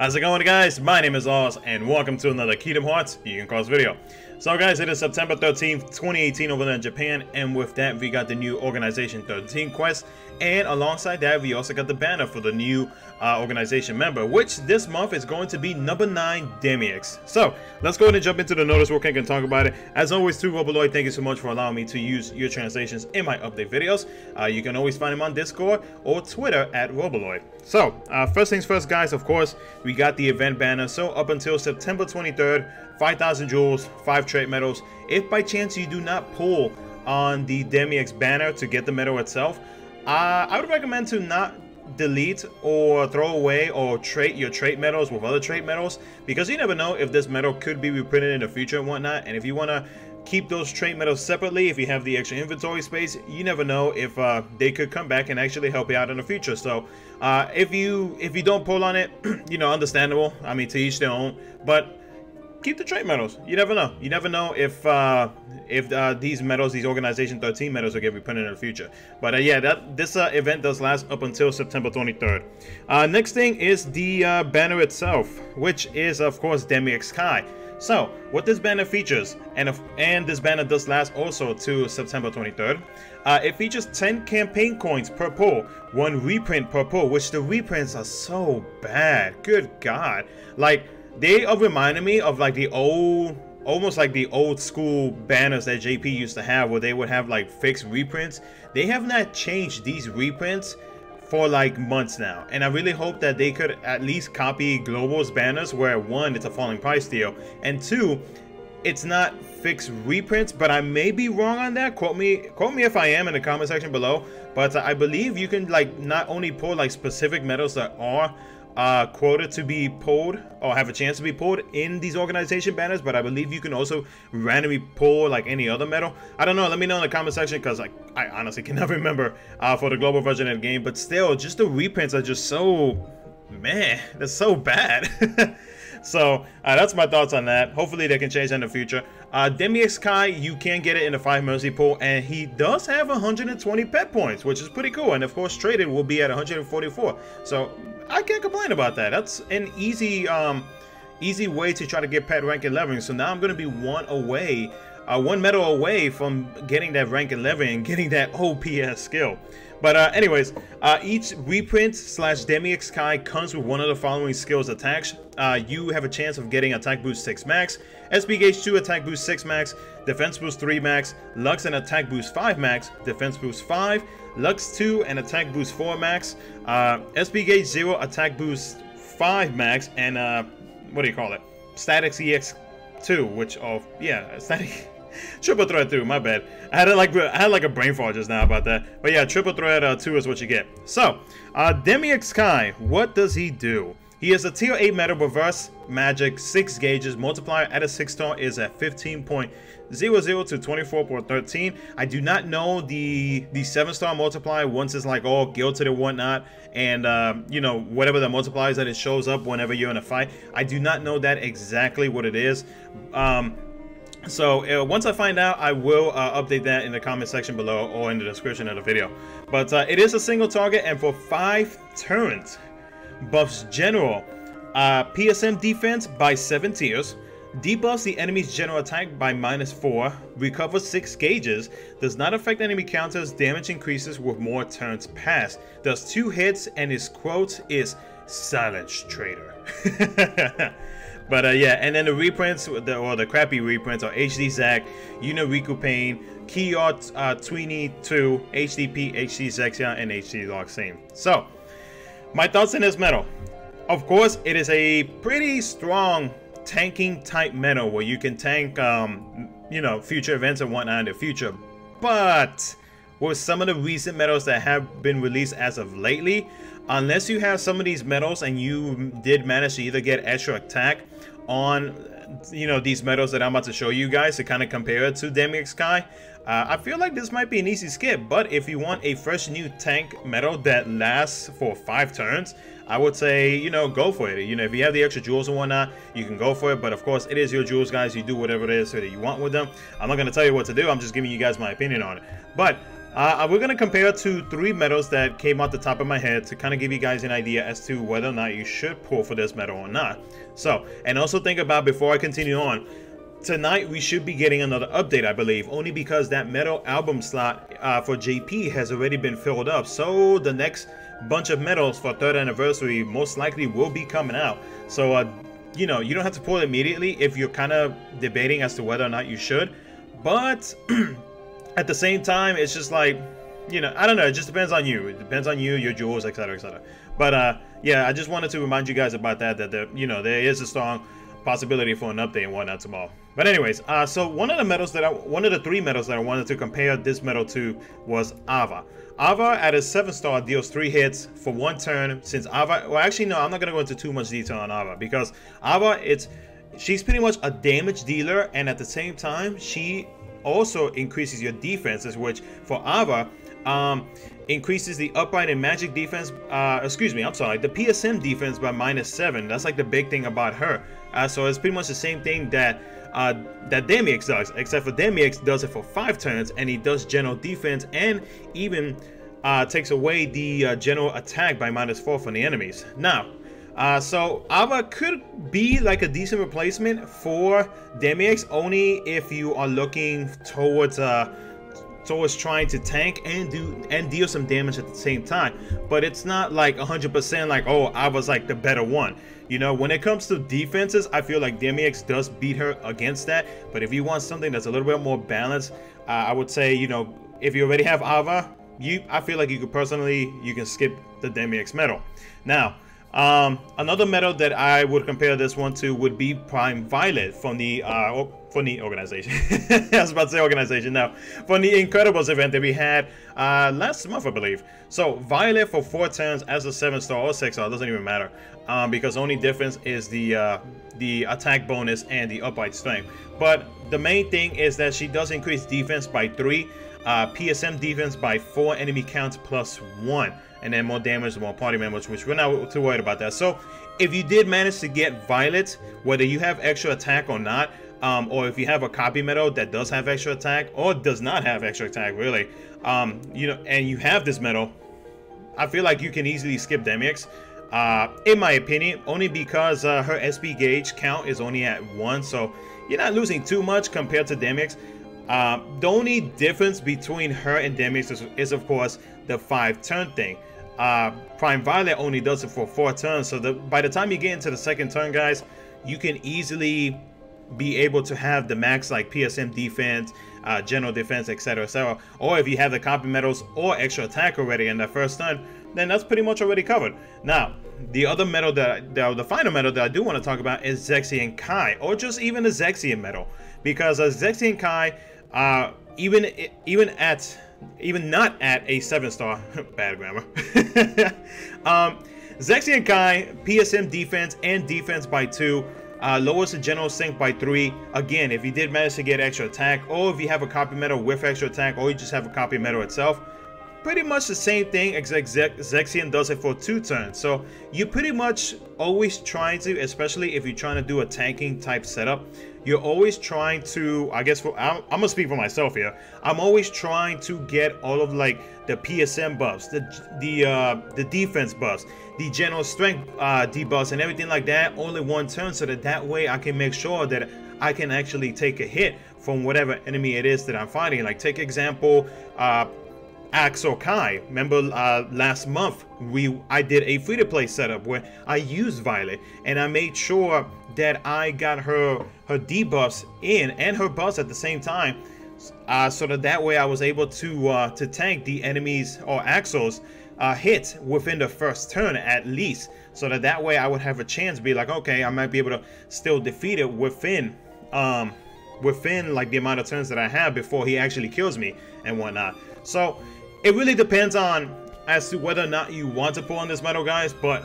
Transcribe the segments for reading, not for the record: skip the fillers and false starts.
How's it going, guys? My name is Oz, and welcome to another Kingdom Hearts You Can Cause video. So guys, it is September 13th, 2018 over there in Japan, and with that we got the new Organization 13 quest, and alongside that we also got the banner for the new organization member, which this month is going to be number 9, Demyx. So let's go ahead and jump into the notice real quick and talk about it. As always, too, Roboloid, thank you so much for allowing me to use your translations in my update videos. You can always find him on Discord or Twitter at Roboloid. So first things first, guys, of course, we got the event banner. So up until September 23rd, 5,000 jewels, 5 trait medals. If by chance you do not pull on the Demyx banner to get the medal itself, I would recommend to not delete or throw away or trade your trait medals with other trait medals, because you never know if this medal could be reprinted in the future and whatnot. And if you want to keep those trait medals separately, if you have the extra inventory space, you never know if they could come back and actually help you out in the future. So if you don't pull on it, you know, understandable. I mean, to each their own, but keep the trait medals. You never know. You never know if these medals, these Organization 13 medals, will get reprinted in the future. But yeah, this event does last up until September 23rd. Next thing is the banner itself, which is of course Demyx Kai. So what this banner features, and this banner does last also to September 23rd. It features 10 campaign coins per pull, 1 reprint per pull, which the reprints are so bad. Good God, like, they are reminding me of like the old, almost like the old school banners that JP used to have, where they would have like fixed reprints. They have not changed these reprints for like months now, and I really hope that they could at least copy Global's banners, where 1, it's a falling price deal, and 2, it's not fixed reprints. But I may be wrong on that. Quote me if I am in the comment section below. But I believe you can like not only pull like specific medals that are quoted to be pulled or have a chance to be pulled in these organization banners, but I believe you can also randomly pull like any other medal. I don't know, let me know in the comment section, because like I honestly cannot remember for the global version of the game. But still, just the reprints are just so, man, they're so bad. So that's my thoughts on that. Hopefully they can change that in the future. Demyx Kai, you can get it in the 5 mercy pool, and he does have 120 pet points, which is pretty cool. And of course traded will be at 144, so I can't complain about that. That's an easy way to try to get pet rank 11. So now I'm going to be one medal away from getting that rank 11 and getting that OPS skill. But anyways, each reprint / Demyx Kai comes with one of the following skills attached. You have a chance of getting attack boost 6 max, SP gauge 2 attack boost 6 max, defense boost 3 max, Lux and attack boost 5 max, defense boost 5, Lux 2 and attack boost 4 max, SP gauge 0 attack boost 5 max, and what do you call it? Static EX 2, which yeah, static. Triple threat 2, my bad. I had like a brain fart just now about that. But yeah, triple threat 2 is what you get. So Demyx Kai, what does he do? He is a tier 8 metal, reverse magic, 6 gauges. Multiplier at a 6 star is at 15.00 to 24.13. I do not know the 7-star multiplier once it's like all gilded and whatnot, and you know, whatever the multiplier is that it shows up whenever you're in a fight. I do not know that exactly what it is. So once I find out, I will update that in the comment section below or in the description of the video. But it is a single target, and for 5 turns, buffs General PSM defense by 7 tiers, debuffs the enemy's general attack by -4, recovers 6 gauges, does not affect enemy counters, damage increases with more turns passed, does 2 hits, and his quote is "Silence Traitor." But yeah, and then the reprints, or the crappy reprints, are HD Zack, Uniriku Pain, Keyart Tweenie 2, HDP, HD Zexia, and HD Loxane. So, my thoughts on this medal. Of course, it is a pretty strong tanking type medal where you can tank, you know, future events and whatnot in the future. But with some of the recent medals that have been released as of lately, unless you have some of these medals and you did manage to either get extra attack on, you know, these medals that I'm about to show you guys to kind of compare it to Demyx Kai, I feel like this might be an easy skip. But if you want a fresh new tank medal that lasts for 5 turns, I would say, you know, go for it. You know, if you have the extra jewels and whatnot, you can go for it. But of course, it is your jewels, guys. You do whatever it is that you want with them. I'm not going to tell you what to do. I'm just giving you guys my opinion on it. But We're going to compare to 3 medals that came off the top of my head to kind of give you guys an idea as to whether or not you should pull for this medal or not. So, and also think about, before I continue on, tonight we should be getting another update, I believe, only because that medal album slot for JP has already been filled up. So the next bunch of medals for 3rd anniversary most likely will be coming out. So, you know, you don't have to pull it immediately if you're kind of debating as to whether or not you should. But at the same time, it's just like, you know, I don't know, it just depends on you. It depends on you, your jewels, etc, etc. But yeah, I just wanted to remind you guys about that, you know, there is a strong possibility for an update and whatnot tomorrow. But anyways, so one of the 3 medals that I wanted to compare this medal to was Ava. Ava at a 7-star deals 3 hits for 1 turn. Since Ava, well, actually no, I'm not gonna go into too much detail on Ava, because Ava, she's pretty much a damage dealer, and at the same time she also increases your defenses, which for Ava increases the upright and magic defense, excuse me, I'm sorry, the PSM defense by -7. That's like the big thing about her. So it's pretty much the same thing that Demyx does, except for Demyx does it for 5 turns, and he does general defense and even takes away the general attack by -4 from the enemies. Now, so Ava could be like a decent replacement for Demyx, only if you are looking towards trying to tank and deal some damage at the same time. But it's not like 100% like, oh, Ava's like the better one. You know, when it comes to defenses, I feel like Demyx does beat her against that. But if you want something that's a little bit more balanced, I would say, you know, if you already have Ava, I feel like you can skip the Demyx medal. Now, another medal that I would compare this one to would be Prime Violet from the organization. I was about to say organization now. From the Incredibles event that we had last month, I believe. So Violet for 4 turns as a 7-star or 6-star, doesn't even matter, because the only difference is the attack bonus and the upright strength. But the main thing is that she does increase defense by 3, PSM defense by 4, enemy counts +1, and then more damage to more party members, which we're not too worried about that. So if you did manage to get Violet, whether you have extra attack or not, or if you have a copy medal that does have extra attack or does not have extra attack, really, you know, and you have this medal, I feel like you can easily skip Demyx, in my opinion, only because her SP gauge count is only at 1, so you're not losing too much compared to Demyx. The only difference between her and Demyx is of course the 5-turn thing. Prime Violet only does it for 4 turns, so by the time you get into the 2nd turn, guys, you can easily be able to have the max like PSM defense, general defense, etc, etc. Or if you have the copy medals or extra attack already in that 1st turn, then that's pretty much already covered. Now, the other medal the final medal that I do want to talk about is Zexian Kai, or just even the Zexian medal, because Zexian Kai, even not at a 7-star, bad grammar. Zexian Kai, PSM defense and defense by 2, lowers the general sync by 3. Again, if you did manage to get extra attack, or if you have a copy medal with extra attack, or you just have a copy medal itself, pretty much the same thing, except Zexian does it for 2 turns. So you pretty much always trying to, especially if you're trying to do a tanking type setup, you're always trying to, I guess, I'm gonna speak for myself here, I'm always trying to get all of like the PSM buffs, the defense buffs, the general strength debuffs and everything like that only 1 turn, so that way I can make sure that I can actually take a hit from whatever enemy it is that I'm fighting. Like, take example, Axel Kai. Remember last month I did a free-to-play setup where I used Violet, and I made sure that I got her debuffs in and her buffs at the same time, so that way I was able to tank the enemies or Axel's hit within the 1st turn at least, so that way I would have a chance to be like, okay, I might be able to still defeat it within like the amount of turns that I have before he actually kills me and whatnot. So it really depends on as to whether or not you want to pull on this medal, guys. But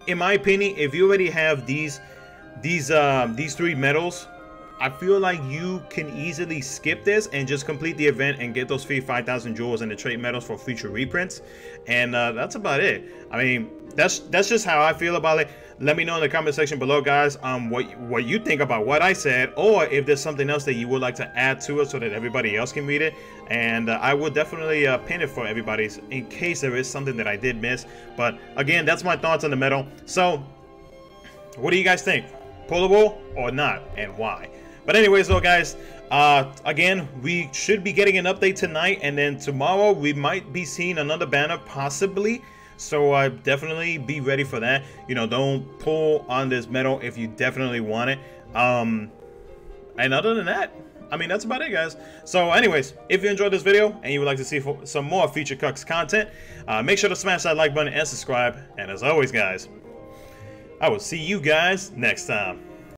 in my opinion, if you already have these 3 medals, I feel like you can easily skip this and just complete the event and get those free 5,000 jewels and the trait medals for future reprints. And that's about it. I mean, that's just how I feel about it. Let me know in the comment section below, guys, what you think about what I said, or if there's something else that you would like to add to it so that everybody else can read it. And I will definitely pin it for everybody in case there is something that I did miss. But again, that's my thoughts on the medal. So what do you guys think? Pullable or not, and why? But anyways, though, guys, again, we should be getting an update tonight, and then tomorrow we might be seeing another banner possibly. So definitely be ready for that. You know, don't pull on this medal if you definitely want it. And other than that, I mean, that's about it, guys. So anyways, if you enjoyed this video and you would like to see some more Future Cux content, make sure to smash that like button and subscribe. And as always, guys, I will see you guys next time.